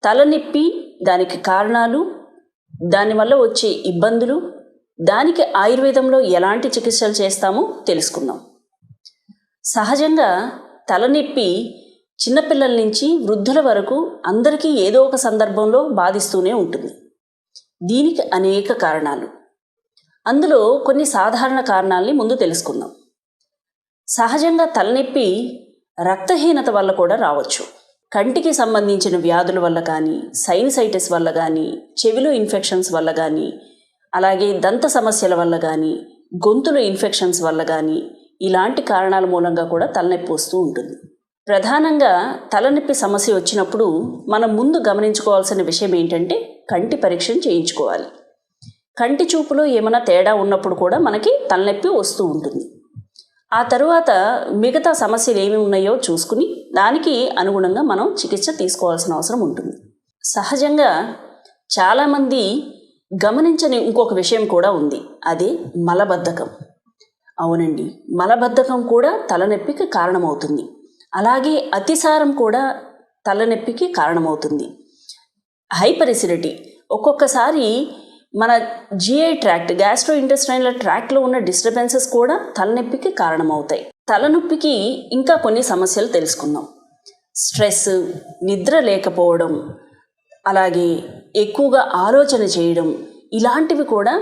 తలనొప్పి, దానికి కారణాలు, దానివల్ల వచ్చే ఇబ్బందులు, దానికి ఆయుర్వేదంలో ఎలాంటి చికిత్సలు చేస్తామో తెలుసుకుందాం. సహజంగా తలనొప్పి చిన్నపిల్లల నుంచి వృద్ధుల వరకు అందరికీ ఏదో ఒక సందర్భంలో బాధిస్తూనే ఉంటుంది. దీనికి అనేక కారణాలు. అందులో కొన్ని సాధారణ కారణాలని ముందు తెలుసుకుందాం. సహజంగా తలనొప్పి రక్తహీనత వల్ల కూడా రావచ్చు. కంటికి సంబంధించిన వ్యాధుల వల్ల కానీ, సైనసైటిస్ వల్ల కానీ, చెవిలో ఇన్ఫెక్షన్స్ వల్ల కానీ, అలాగే దంత సమస్యల వల్ల కానీ, గొంతులో ఇన్ఫెక్షన్స్ వల్ల కానీ, ఇలాంటి కారణాల మూలంగా కూడా తలనొప్పి వస్తూ ఉంటుంది. ప్రధానంగా తలనొప్పి సమస్య వచ్చినప్పుడు మనం ముందు గమనించుకోవాల్సిన విషయం ఏంటంటే కంటి పరీక్షను చేయించుకోవాలి. కంటి చూపులో ఏమైనా తేడా ఉన్నప్పుడు కూడా మనకి తలనొప్పి వస్తూ ఉంటుంది. ఆ తరువాత మిగతా సమస్యలు ఏమి ఉన్నాయో చూసుకుని దానికి అనుగుణంగా మనం చికిత్స తీసుకోవాల్సిన అవసరం ఉంటుంది. సహజంగా చాలామంది గమనించని ఇంకొక విషయం కూడా ఉంది. అదే మలబద్ధకం. అవునండి, మలబద్ధకం కూడా తలనొప్పికి కారణమవుతుంది. అలాగే అతిసారం కూడా తలనొప్పికి కారణమవుతుంది. హైపర్ ఎసిడిటీ ఒక్కొక్కసారి మన జిఐ ట్రాక్ట్, గ్యాస్ట్రో ఇంటెస్టైనల్ ట్రాక్ట్లో ఉన్న డిస్టర్బెన్సెస్ కూడా తలనొప్పికి కారణమవుతాయి. తలనొప్పికి ఇంకా కొన్ని సమస్యలు తెలుసుకుందాం. స్ట్రెస్, నిద్ర లేకపోవడం, అలాగే ఎక్కువగా ఆలోచన చేయడం, ఇలాంటివి కూడా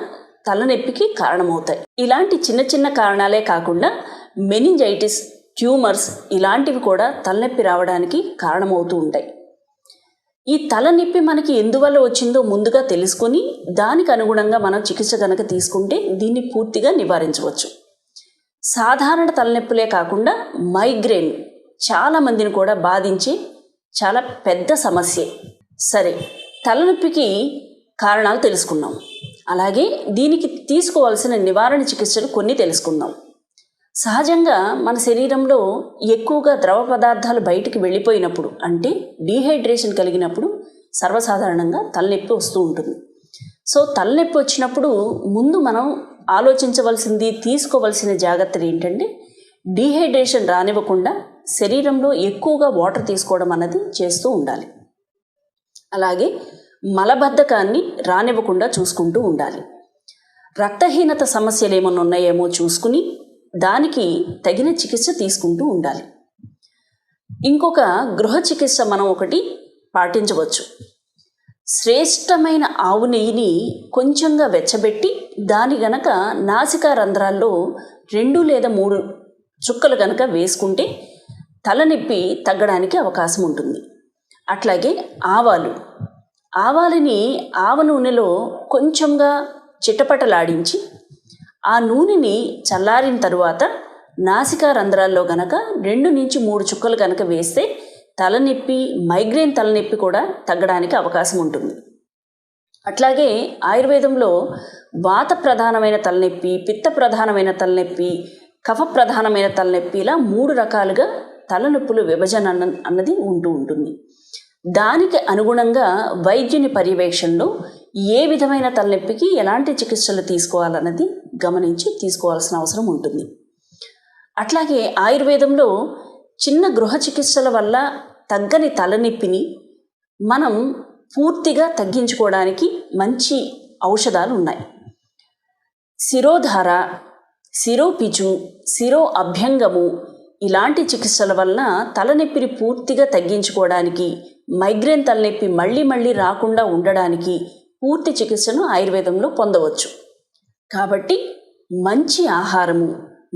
తలనొప్పికి కారణమవుతాయి. ఇలాంటి చిన్న చిన్న కారణాలే కాకుండా మెనింజైటిస్, ట్యూమర్స్ ఇలాంటివి కూడా తలనొప్పి రావడానికి కారణమవుతూ ఉంటాయి. ఈ తలనొప్పి మనకి ఎందువల్ల వచ్చిందో ముందుగా తెలుసుకొని దానికి అనుగుణంగా మనం చికిత్స కనుక తీసుకుంటే దీన్ని పూర్తిగా నివారించవచ్చు. సాధారణ తలనొప్పులే కాకుండా మైగ్రేన్ చాలామందిని కూడా బాధించే చాలా పెద్ద సమస్య. సరే, తలనొప్పికి కారణాలు తెలుసుకున్నాం. అలాగే దీనికి తీసుకోవాల్సిన నివారణ చికిత్సలు కొన్ని తెలుసుకుందాం. సహజంగా మన శరీరంలో ఎక్కువగా ద్రవ పదార్థాలు బయటికి వెళ్ళిపోయినప్పుడు, అంటే డీహైడ్రేషన్ కలిగినప్పుడు సర్వసాధారణంగా తలనొప్పి వస్తూ ఉంటుంది. సో తలనొప్పి వచ్చినప్పుడు ముందు మనం ఆలోచించవలసింది, తీసుకోవలసిన జాగ్రత్తలు ఏంటంటే డీహైడ్రేషన్ రానివ్వకుండా శరీరంలో ఎక్కువగా వాటర్ తీసుకోవడం అన్నది చేస్తూ ఉండాలి. అలాగే మలబద్ధకాన్ని రానివ్వకుండా చూసుకుంటూ ఉండాలి. రక్తహీనత సమస్యలు ఏమైనా ఉన్నాయేమో చూసుకుని దానికి తగిన చికిత్స తీసుకుంటూ ఉండాలి. ఇంకొక గృహ చికిత్స మనం ఒకటి పాటించవచ్చు. శ్రేష్టమైన ఆవు నెయ్యిని కొంచెంగా వెచ్చబెట్టి దాని గనక నాసికా రంధ్రాల్లో 2 లేదా 3 చుక్కలు గనక వేసుకుంటే తలనొప్పి తగ్గడానికి అవకాశం ఉంటుంది. అట్లాగే ఆవాలని ఆవ నూనెలో కొంచెంగా చిటపటలాడించి ఆ నూనెని చల్లారిన తరువాత నాసికా రంధ్రాల్లో గనక 2 నుంచి 3 చుక్కలు గనక వేస్తే తలనొప్పి, మైగ్రేన్ తలనొప్పి కూడా తగ్గడానికి అవకాశం ఉంటుంది. అట్లాగే ఆయుర్వేదంలో వాత ప్రధానమైన తలనొప్పి, పిత్త ప్రధానమైన తలనొప్పి, కఫ ప్రధానమైన తలనొప్పి, ఇలా 3 రకాలుగా తలనొప్పుల విభజన అన్నది ఉంటూ ఉంటుంది. దానికి అనుగుణంగా వైద్యుని పర్యవేక్షణలో ఏ విధమైన తలనొప్పికి ఎలాంటి చికిత్సలు తీసుకోవాలన్నది గమనించి తీసుకోవాల్సిన అవసరం ఉంటుంది. అట్లాగే ఆయుర్వేదంలో చిన్న గృహ చికిత్సల వల్ల తగ్గని తలనొప్పిని మనం పూర్తిగా తగ్గించుకోవడానికి మంచి ఔషధాలు ఉన్నాయి. శిరోధార, శిరోపిచు, శిరో అభ్యంగము ఇలాంటి చికిత్సల వలన తలనొప్పిని పూర్తిగా తగ్గించుకోవడానికి, మైగ్రేన్ తలనొప్పి మళ్ళీ రాకుండా ఉండడానికి పూర్తి చికిత్సను ఆయుర్వేదంలో పొందవచ్చు. కాబట్టి మంచి ఆహారము,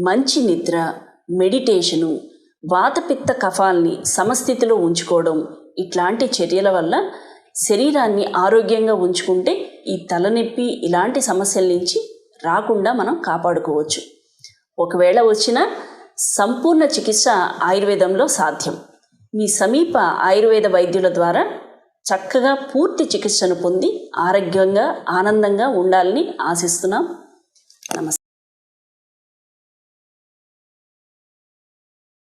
మంచి నిద్ర, మెడిటేషను, వాతపిత్త కఫాల్ని సమస్థితిలో ఉంచుకోవడం, ఇట్లాంటి చర్యల వల్ల శరీరాన్ని ఆరోగ్యంగా ఉంచుకుంటే ఈ తలనొప్పి ఇలాంటి సమస్యల నుంచి రాకుండా మనం కాపాడుకోవచ్చు. ఒకవేళ వచ్చినా సంపూర్ణ చికిత్స ఆయుర్వేదంలో సాధ్యం. మీ సమీప ఆయుర్వేద వైద్యుల ద్వారా చక్కగా పూర్తి చికిత్సను పొంది ఆరోగ్యంగా, ఆనందంగా ఉండాలని ఆశిస్తున్నాం. నమస్తే.